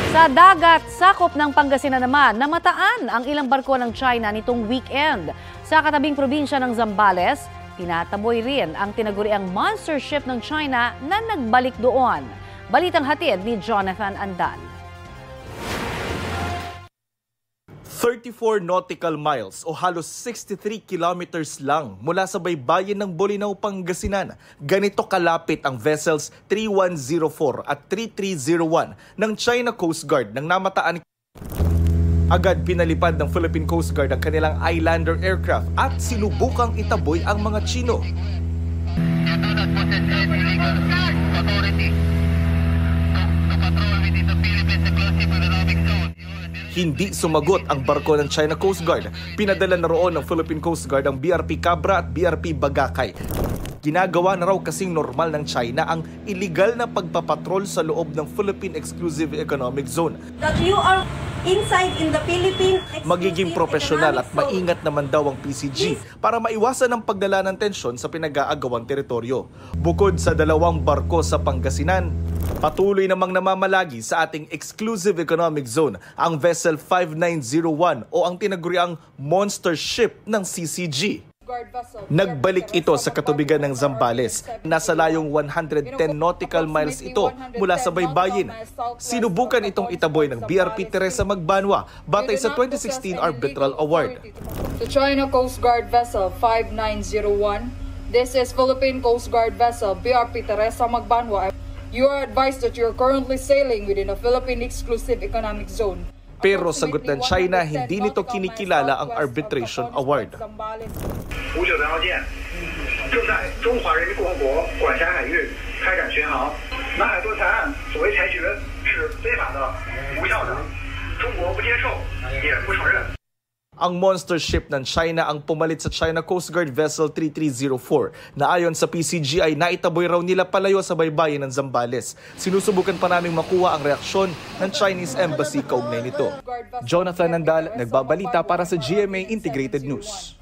Sa dagat, sakop ng Pangasinan naman, namataan ang ilang barko ng China nitong weekend. Sa katabing probinsya ng Zambales, tinataboy rin ang tinaguriang monster ship ng China na nagbalik doon. Balitang hatid ni Jonathan Andal. 34 nautical miles o halos 63 kilometers lang mula sa baybayin ng Bolinao, Pangasinan. Ganito kalapit ang vessels 3104 at 3301 ng China Coast Guard nang namataan. Agad pinalipad ng Philippine Coast Guard ang kanilang Islander aircraft at sinubukang itaboy ang mga Chino. Hindi sumagot ang barko ng China Coast Guard. Pinadala na roon ng Philippine Coast Guard ang BRP Cabra at BRP Bagakay. Ginagawa na raw kasing normal ng China ang illegal na pagpapatrol sa loob ng Philippine Exclusive Economic Zone. That you are inside in the Philippine Magiging profesional at maingat naman daw ang PCG para maiwasan ang pagdala ng tensyon sa pinag-aagawang teritoryo. Bukod sa dalawang barko sa Pangasinan, patuloy namang namamalagi sa ating Exclusive Economic Zone ang Vessel 5901 o ang tinaguriang monster ship ng CCG. Nagbalik ito sa katubigan ng Zambales. Nasa layong 110 nautical miles ito mula sa baybayin. Sinubukan itong itaboy ng BRP Teresa Magbanwa batay sa 2016 Arbitral Award. The China Coast Guard Vessel 5901. This is Philippine Coast Guard Vessel BRP Teresa Magbanwa. You are advised that you are currently sailing within the Philippine Exclusive Economic Zone. Pero sagot ng China, hindi nito kinikilala ang arbitration award. Ang monster ship ng China ang pumalit sa China Coast Guard Vessel 3304 na ayon sa PCG ay naitaboy raw nila palayo sa baybayin ng Zambales. Sinusubukan pa naming makuha ang reaksyon ng Chinese Embassy kaugnay nito. Jonathan Andal, nagbabalita para sa GMA Integrated News.